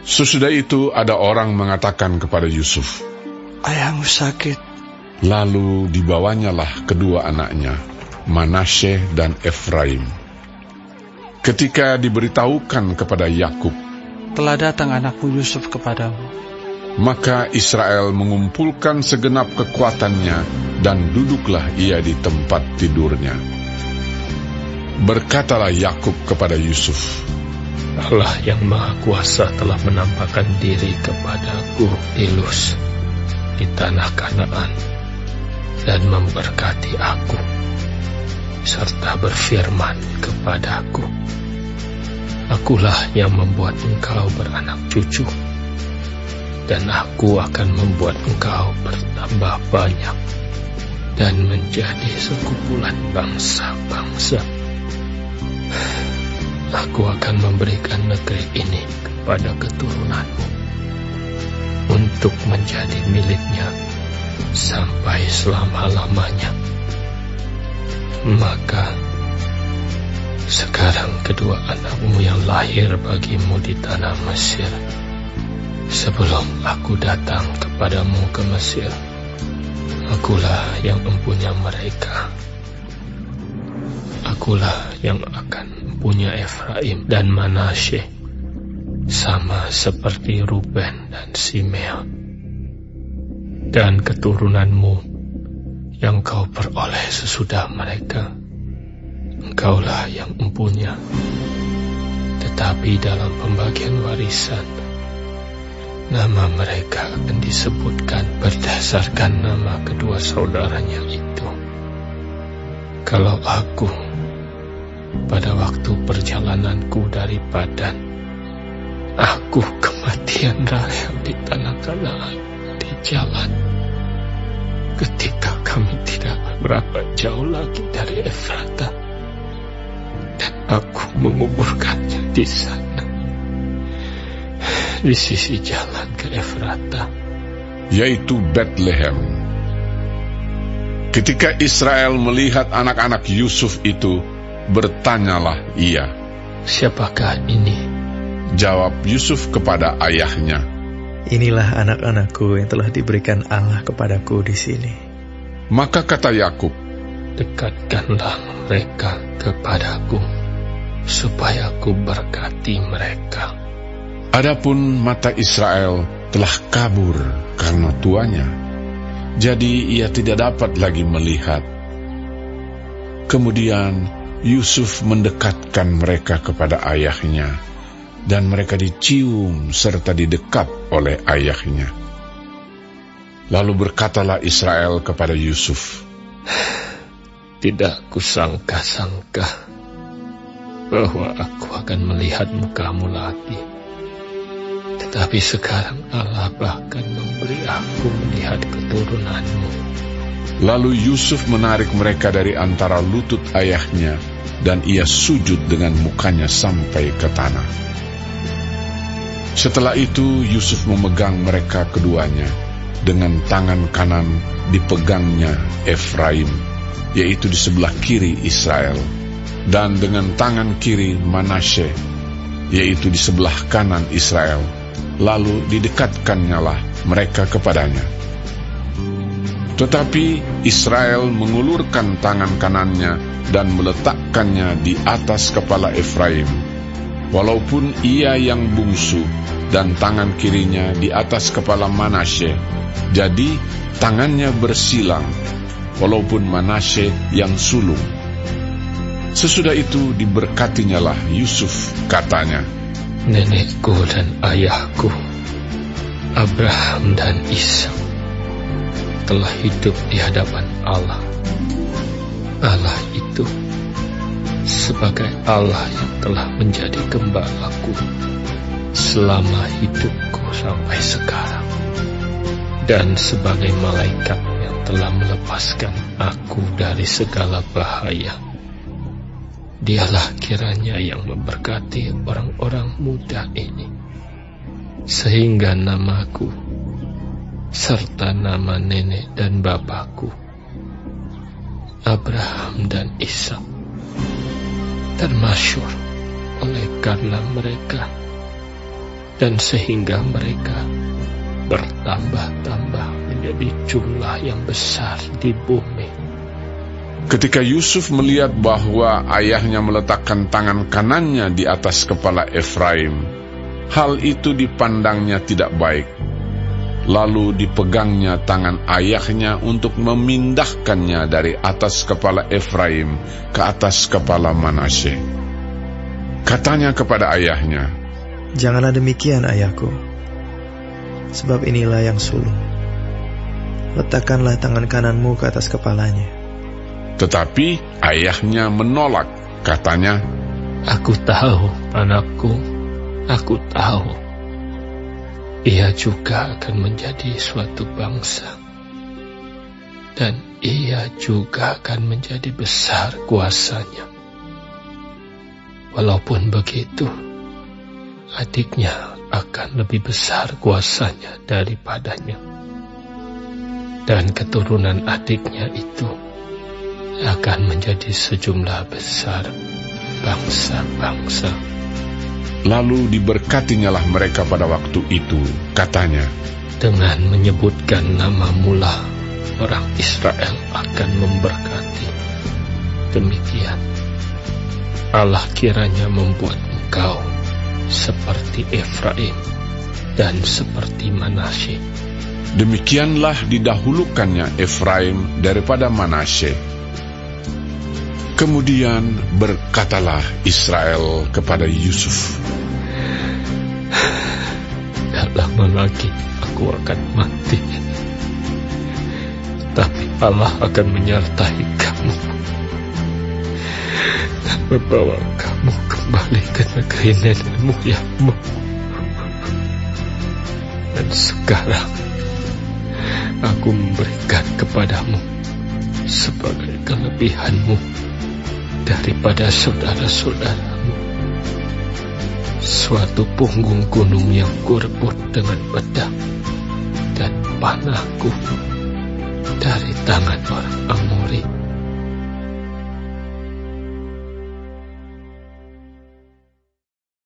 Sesudah itu ada orang mengatakan kepada Yusuf, "Ayahmu sakit." Lalu dibawanyalah kedua anaknya, Manasye dan Efraim. Ketika diberitahukan kepada Yakub, "Telah datang anakmu Yusuf kepadamu," maka Israel mengumpulkan segenap kekuatannya dan duduklah ia di tempat tidurnya. Berkatalah Yakub kepada Yusuf, Allah yang Maha Kuasa telah menampakkan diri kepadaku di Luz, di tanah Kanaan, dan memberkati aku, serta berfirman kepadaku, Akulah yang membuat engkau beranak cucu, dan aku akan membuat engkau bertambah banyak, dan menjadi sekumpulan bangsa-bangsa. Aku akan memberikan negeri ini kepada keturunanmu untuk menjadi miliknya sampai selama-lamanya. Maka sekarang kedua anakmu yang lahir bagimu di tanah Mesir, sebelum aku datang kepadamu ke Mesir, akulah yang mempunyai mereka. Akulah yang akan mempunyai Efraim dan Manasye, sama seperti Ruben dan Simeon. Dan keturunanmu yang kau peroleh sesudah mereka, engkaulah yang mempunyai. Tetapi dalam pembagian warisan, nama mereka akan disebutkan berdasarkan nama kedua saudaranya itu. Kalau aku pada waktu perjalananku dari Padan, aku kematian Rahel di tanah Kanaan di jalan, ketika kami tidak berapa jauh lagi dari Efrata, dan aku menguburkannya di sana, di sisi jalan ke Efrata, yaitu Betlehem. Ketika Israel melihat anak-anak Yusuf itu, bertanyalah ia, "Siapakah ini?" Jawab Yusuf kepada ayahnya, "Inilah anak-anakku yang telah diberikan Allah kepadaku di sini." Maka kata Yakub, "Dekatkanlah mereka kepadaku, supaya aku berkati mereka." Adapun mata Israel telah kabur karena tuanya, jadi ia tidak dapat lagi melihat. Kemudian Yusuf mendekatkan mereka kepada ayahnya, dan mereka dicium serta didekap oleh ayahnya. Lalu berkatalah Israel kepada Yusuf, "Tidak kusangka-sangka bahwa aku akan melihat mukamu lagi. Tetapi sekarang Allah bahkan memberi aku melihat keturunanmu." Lalu Yusuf menarik mereka dari antara lutut ayahnya, dan ia sujud dengan mukanya sampai ke tanah. Setelah itu Yusuf memegang mereka keduanya, dengan tangan kanan dipegangnya Efraim, yaitu di sebelah kiri Israel, dan dengan tangan kiri Manasye, yaitu di sebelah kanan Israel. Lalu didekatkannyalah mereka kepadanya. Tetapi Israel mengulurkan tangan kanannya dan meletakkannya di atas kepala Efraim, walaupun ia yang bungsu, dan tangan kirinya di atas kepala Manasye. Jadi tangannya bersilang, walaupun Manasye yang sulung. Sesudah itu diberkatinyalah Yusuf, katanya, "Nenekku dan ayahku, Abraham dan Ishak, telah hidup di hadapan Allah. Allah itu sebagai Allah yang telah menjadi gembalaku selama hidupku sampai sekarang, dan sebagai malaikat yang telah melepaskan aku dari segala bahaya. Dialah kiranya yang memberkati orang-orang muda ini, sehingga namaku serta nama nenek dan bapakku, Abraham dan Ishak, termasyhur oleh karena mereka, dan sehingga mereka bertambah-tambah menjadi jumlah yang besar di bumi. Ketika Yusuf melihat bahwa ayahnya meletakkan tangan kanannya di atas kepala Efraim, hal itu dipandangnya tidak baik. Lalu dipegangnya tangan ayahnya untuk memindahkannya dari atas kepala Efraim ke atas kepala Manasye. Katanya kepada ayahnya, "Janganlah demikian, ayahku, sebab inilah yang sulung. Letakkanlah tangan kananmu ke atas kepalanya." Tetapi ayahnya menolak. Katanya, "Aku tahu, anakku, aku tahu. Ia juga akan menjadi suatu bangsa, dan ia juga akan menjadi besar kuasanya. Walaupun begitu, adiknya akan lebih besar kuasanya daripadanya, dan keturunan adiknya itu akan menjadi sejumlah besar bangsa-bangsa." lalu diberkatinyalah mereka pada waktu itu. Katanya, "Dengan menyebutkan namamu lah orang Israel akan memberkati. Demikian Allah kiranya membuat engkau seperti Efraim dan seperti Manasye." demikianlah didahulukannya Efraim daripada Manasye. Kemudian berkatalah Israel kepada Yusuf, "Tak lama lagi aku akan mati, tapi Allah akan menyertai kamu dan membawa kamu kembali ke negeri nenek moyangmu. Dan sekarang aku memberikan kepadamu sebagai kelebihanmu daripada saudara-saudaramu suatu punggung gunung yang kurebut dengan pedang dan panahku dari tangan orang Amori